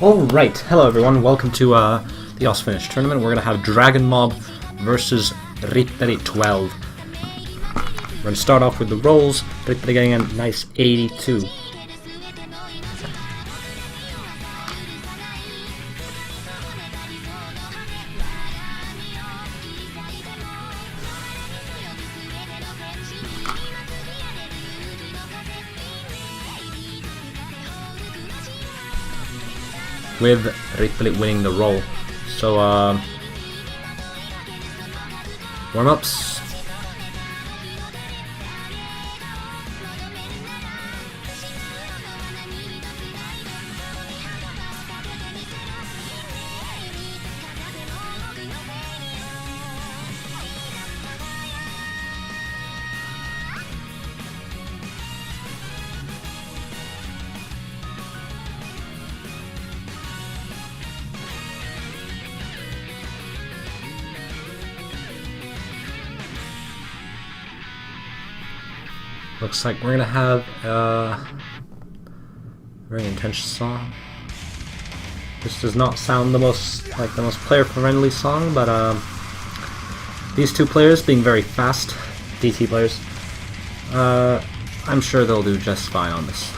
Alright, hello everyone, welcome to the Os Finish tournament. We're going to have Dragonmob versus rippeli12. We're going to start off with the rolls, rippeli getting a nice 82. With rippeli winning the roll. So, warm-ups. Looks like we're gonna have a very intense song. This does not sound the most player-friendly song, but these two players being very fast, DT players, I'm sure they'll do just fine on this.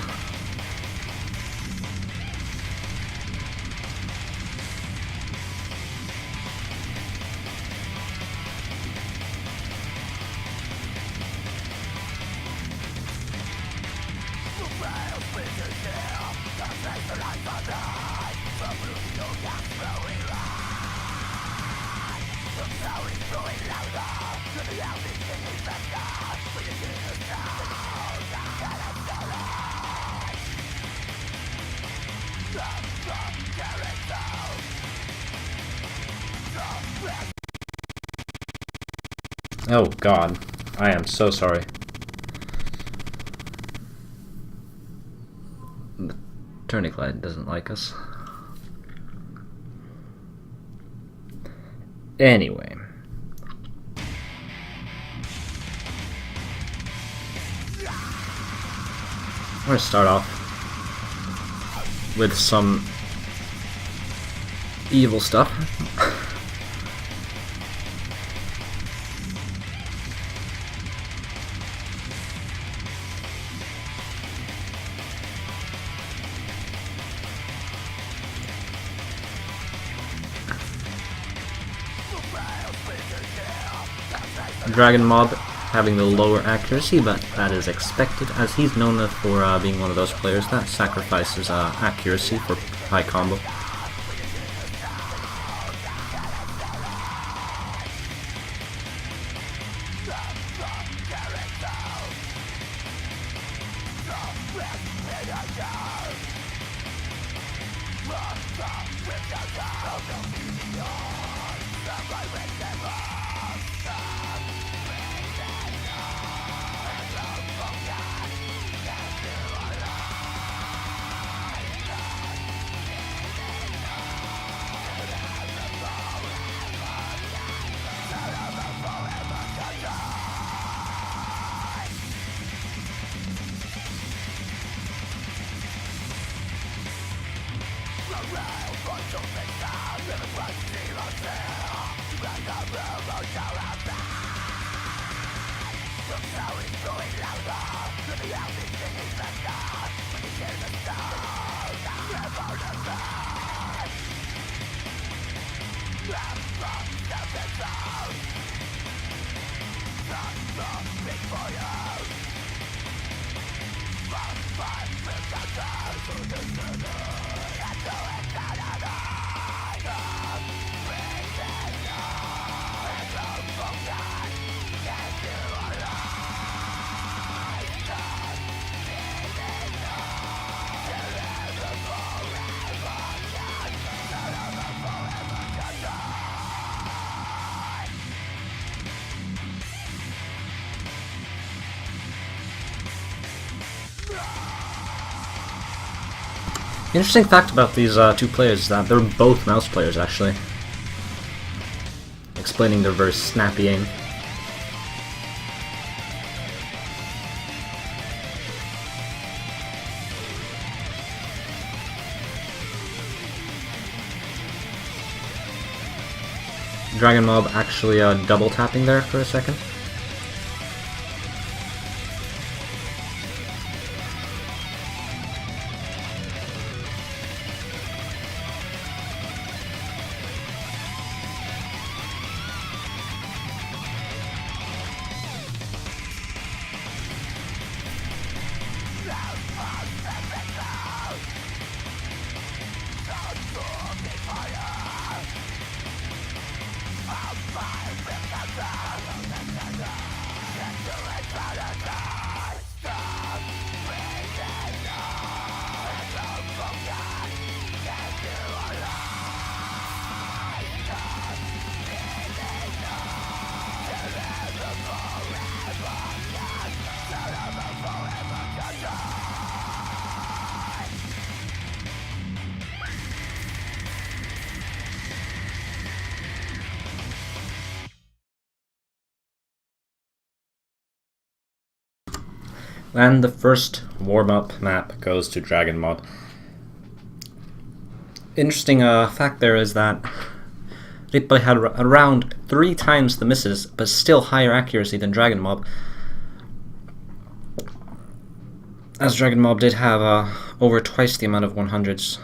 Oh god, I am so sorry. The Tourniquet doesn't like us. Anyway. I'm gonna start off with some evil stuff. Dragonmob having the lower accuracy, but that is expected, as he's known for being one of those players that sacrifices accuracy for high combo. Interesting fact about these two players is that they're both mouse players, actually. Explaining their very snappy aim. Dragonmob actually double tapping there for a second. And the first warm-up map goes to Dragonmob. Interesting fact there is that rippeli had around 3 times the misses, but still higher accuracy than Dragonmob. As Dragonmob did have over twice the amount of 100s.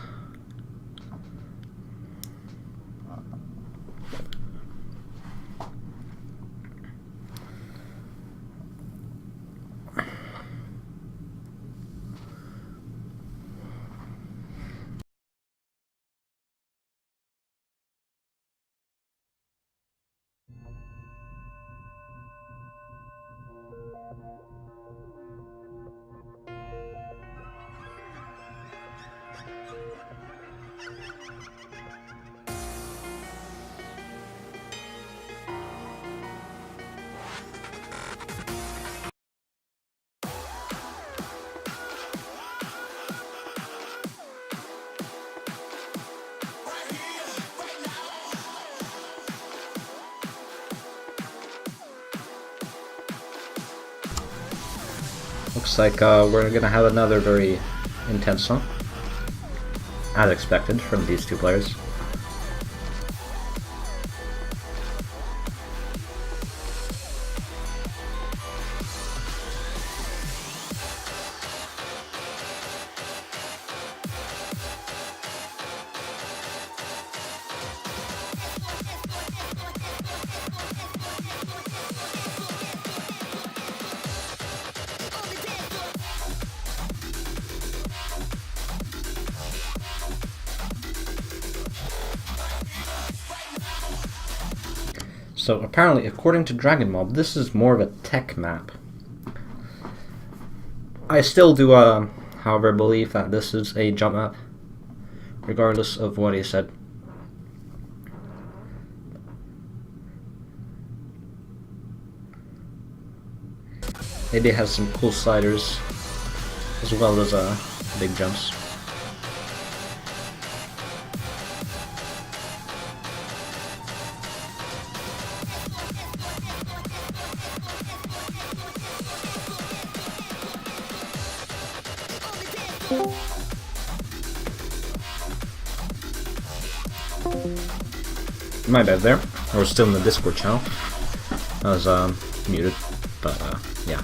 Looks like we're gonna have another very intense song, as expected from these two players. So apparently, according to Dragonmob, this is more of a tech map. I still do, however, believe that this is a jump map, regardless of what he said. Maybe it has some cool sliders, as well as big jumps. My bad there. I was still in the Discord channel. I was muted, but yeah.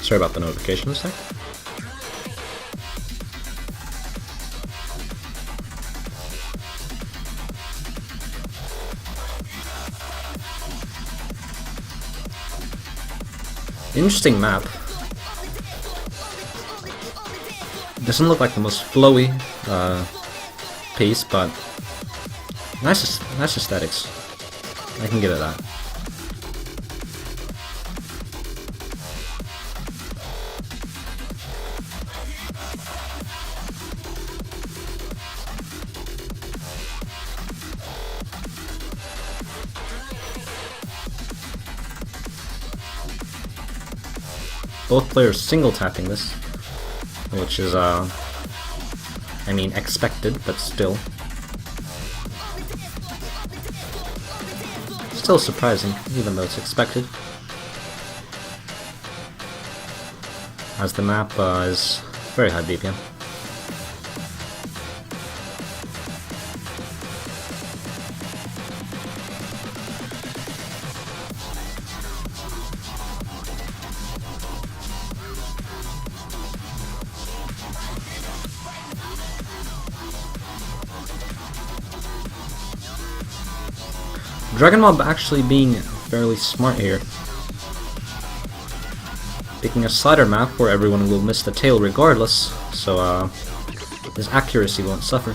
Sorry about the notifications there. Interesting map. Doesn't look like the most flowy piece, but nice aesthetics. I can give it that. Both players single tapping this, which is I mean, expected, but still surprising, even though it's expected, as the map is very high BPM. Dragonmob actually being fairly smart here, picking a slider map where everyone will miss the tail regardless, so his accuracy won't suffer.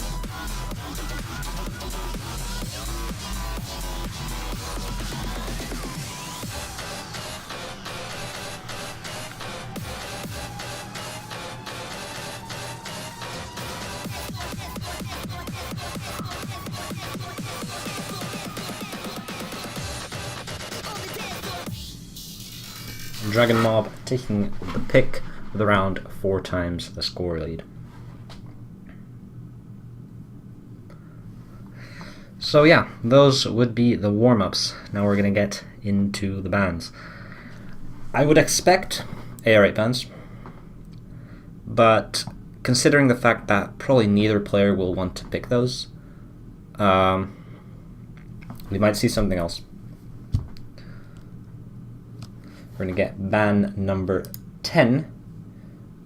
Dragonmob taking the pick with around 4 times the score lead. So yeah, those would be the warm-ups. Now we're gonna get into the bands. I would expect AR8 bands, but considering the fact that probably neither player will want to pick those, we might see something else. We're going to get band number 10,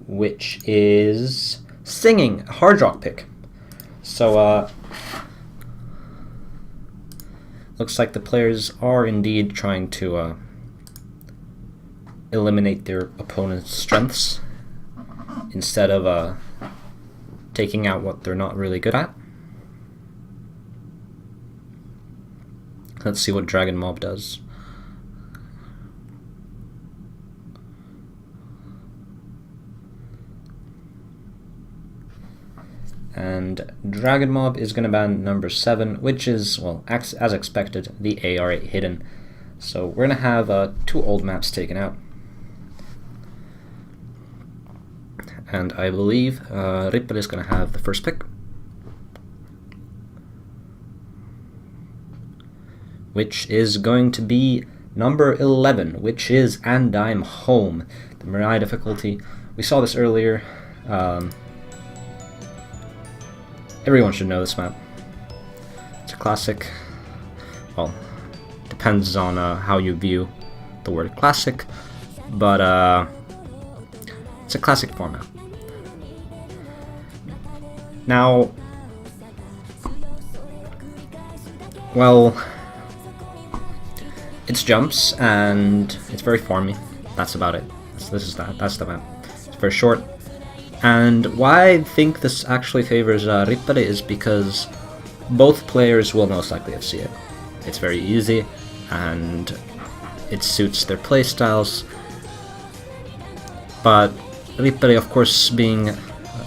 which is singing, a hard rock pick. So, looks like the players are indeed trying to eliminate their opponent's strengths instead of taking out what they're not really good at. Let's see what Dragonmob does. And Dragonmob is going to ban number 7, which is, well, as expected, the AR8 hidden. So we're going to have 2 old maps taken out. And I believe rippeli is going to have the first pick, which is going to be number 11, which is And I'm Home. The Mirai difficulty. We saw this earlier. Everyone should know this map. It's a classic. Well, depends on how you view the word classic, but it's a classic format. Now, well, it's jumps and it's very farmy. That's about it. That's the map. It's very short. And why I think this actually favors rippeli is because both players will most likely FC it. It's very easy, and it suits their playstyles. But rippeli, of course, being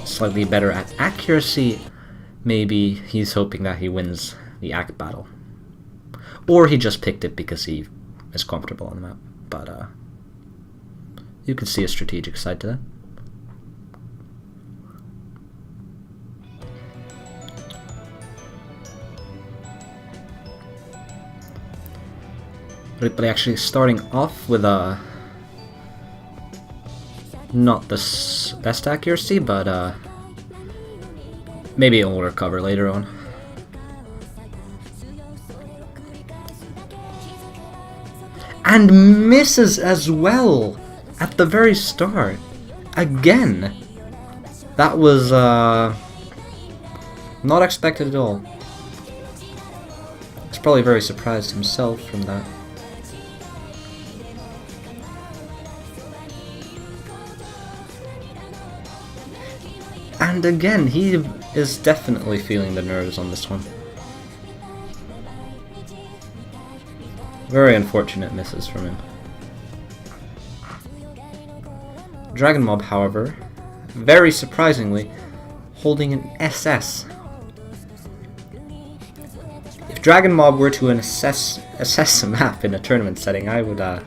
slightly better at accuracy, maybe he's hoping that he wins the act battle. Or he just picked it because he is comfortable on the map. But you could see a strategic side to that. rippeli actually starting off with not the best accuracy, but maybe it will recover later on. And misses as well at the very start. Again. That was not expected at all. He's probably very surprised himself from that. And again, he is definitely feeling the nerves on this one. Very unfortunate misses from him. Dragonmob, however, very surprisingly, holding an SS. If Dragonmob were to assess a map in a tournament setting, I would, I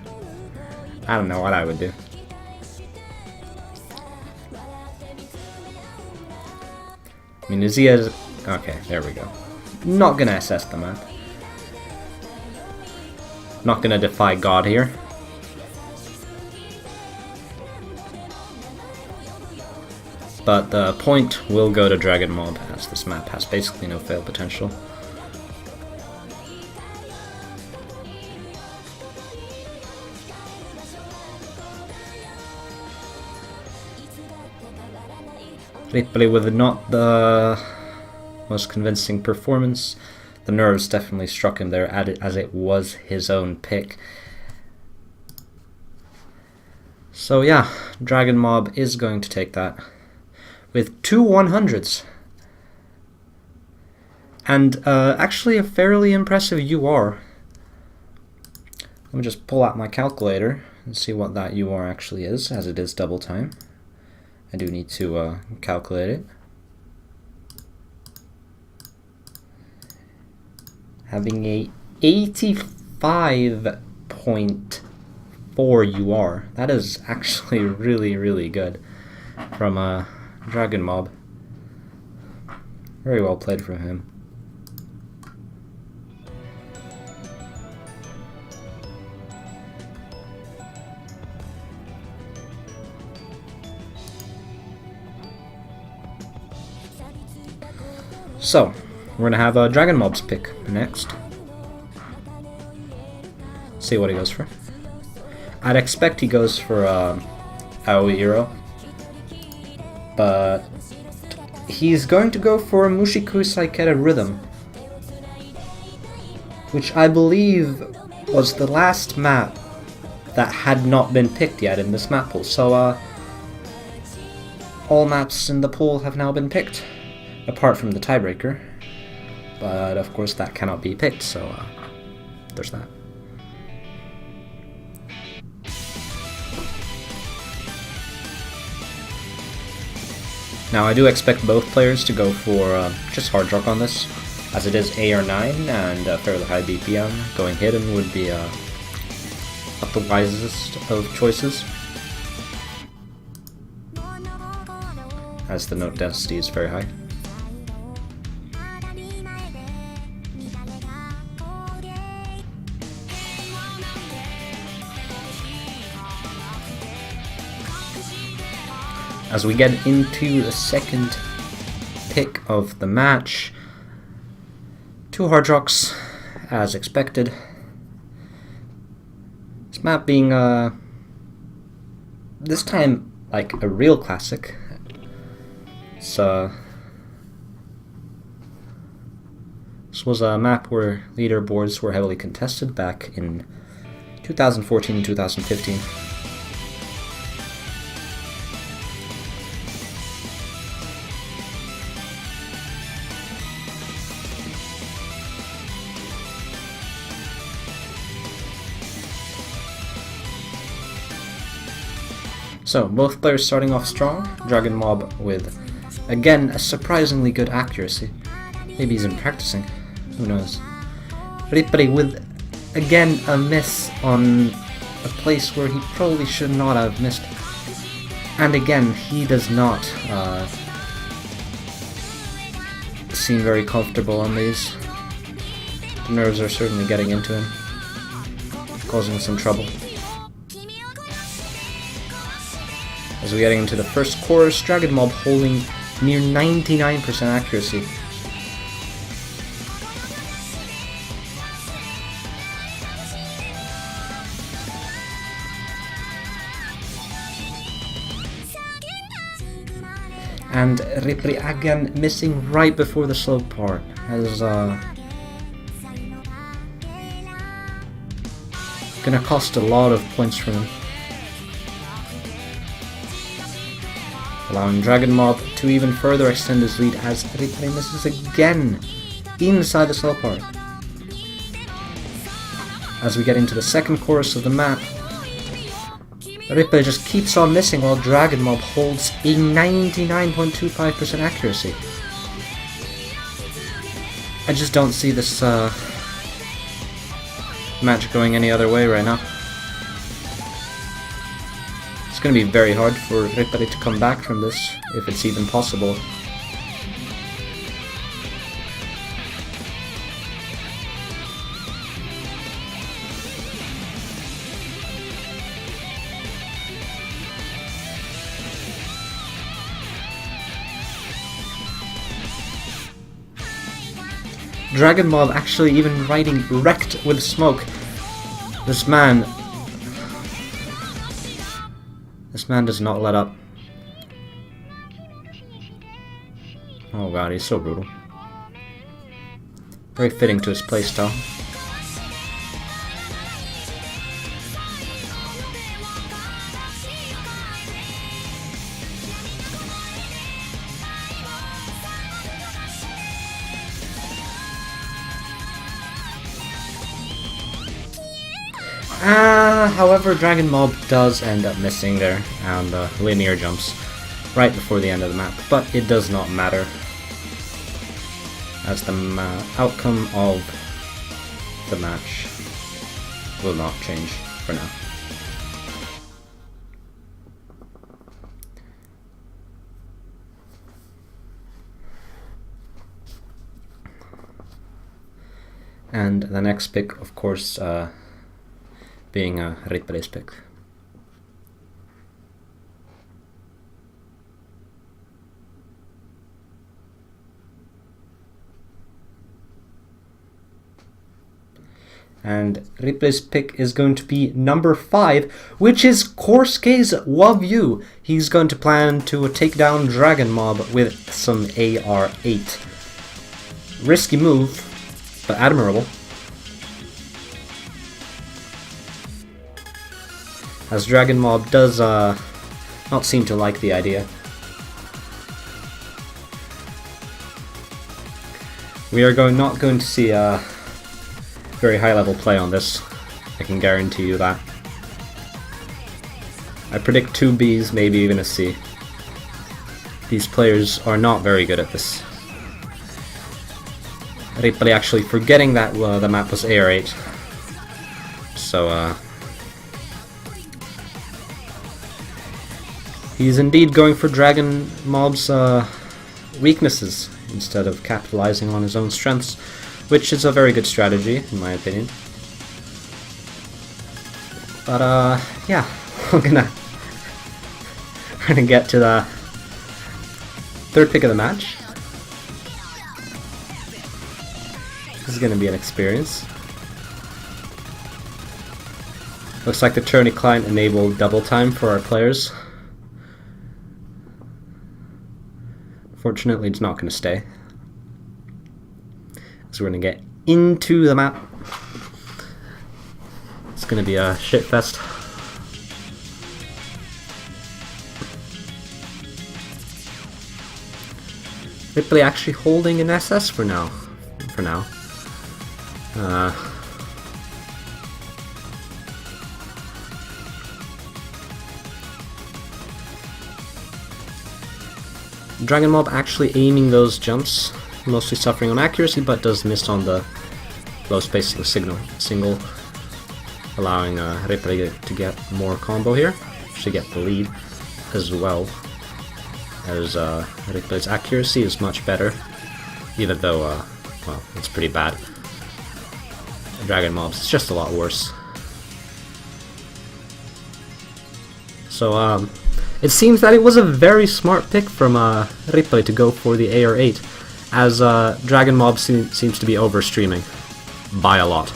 don't know what I would do. I mean, Uzia's... Okay, there we go. Not gonna assess the map. Not gonna defy God here. But the point will go to Dragonmob, as this map has basically no fail potential. rippeli with not the most convincing performance. The nerves definitely struck him there, as it was his own pick. So yeah, Dragonmob is going to take that with 2 100s. And actually a fairly impressive UR. Let me just pull out my calculator and see what that UR actually is, as it is double time. I do need to calculate it. Having a 85.4 UR. That is actually really, really good from Dragonmob. Very well played from him. So, we're going to have Dragonmob's pick next. See what he goes for. I'd expect he goes for Aoi Iro. But he's going to go for Mushiku Saikera Rhythm, which I believe was the last map that had not been picked yet in this map pool. So, all maps in the pool have now been picked, apart from the tiebreaker, but of course that cannot be picked, so there's that. Now I do expect both players to go for just hard rock on this, as it is AR9 and fairly high BPM. Going hidden would be not the wisest of choices, as the note density is very high. As we get into the second pick of the match, 2 hard rocks as expected. This map being this time like a real classic. This was a map where leaderboards were heavily contested back in 2014 and 2015. So, both players starting off strong. Dragonmob with, again, a surprisingly good accuracy. Maybe he's been practicing, who knows. rippeli with, again, a miss on a place where he probably should not have missed. And again, he does not seem very comfortable on these. The nerves are certainly getting into him, causing some trouble. As we're getting into the first chorus, Dragonmob holding near 99% accuracy. And rippeli again missing right before the slow part. As gonna cost a lot of points for him. Allowing Dragonmob to even further extend his lead as rippeli misses again inside the slow part. As we get into the second chorus of the map, rippeli just keeps on missing while Dragonmob holds a 99.25% accuracy. I just don't see this match going any other way right now. It's going to be very hard for rippeli to come back from this, if it's even possible. Dragonmob actually even riding wrecked with smoke. This man does not let up. Oh god, he's so brutal. Very fitting to his playstyle. However, Dragonmob does end up missing there, and linear jumps right before the end of the map, but it does not matter, as the outcome of the match will not change for now. And the next pick, of course, being rippeli's pick. And rippeli's pick is going to be number 5, which is Korsuke's Wavyu. He's going to plan to take down Dragonmob with some AR8. Risky move, but admirable. As Dragonmob does not seem to like the idea. We are not going to see a very high level play on this, I can guarantee you that. I predict 2 Bs, maybe even a C. these players are not very good at this. Rippeli actually forgetting that the map was AR8. So, he's indeed going for Dragonmob's weaknesses instead of capitalizing on his own strengths, which is a very good strategy, in my opinion. But, yeah, we're gonna get to the third pick of the match. This is gonna be an experience. Looks like the tourney client enabled double time for our players. Fortunately, it's not going to stay. So we're going to get into the map. It's going to be a shitfest. Rippeli actually holding an SS for now. Dragonmob actually aiming those jumps, mostly suffering on accuracy, but does miss on the low spacing single, allowing Rippeli to get more combo here, to get the lead as well, as Rippeli's accuracy is much better, even though, well, it's pretty bad. Dragonmob's is just a lot worse. So, it seems that it was a very smart pick from Rippeli to go for the AR8, as Dragonmob seems to be overstreaming by a lot.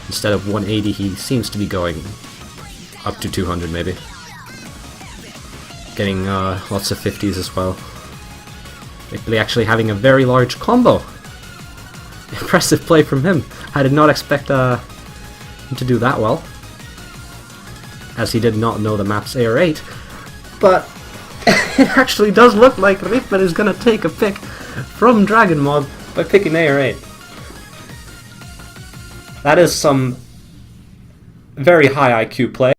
Instead of 180, he seems to be going up to 200 maybe. Getting lots of 50s as well. Rippeli actually having a very large combo. Impressive play from him. I did not expect him to do that well, as he did not know the map's AR8, but it actually does look like Rippeli is gonna take a pick from Dragonmob by picking AR8. That is some very high IQ play.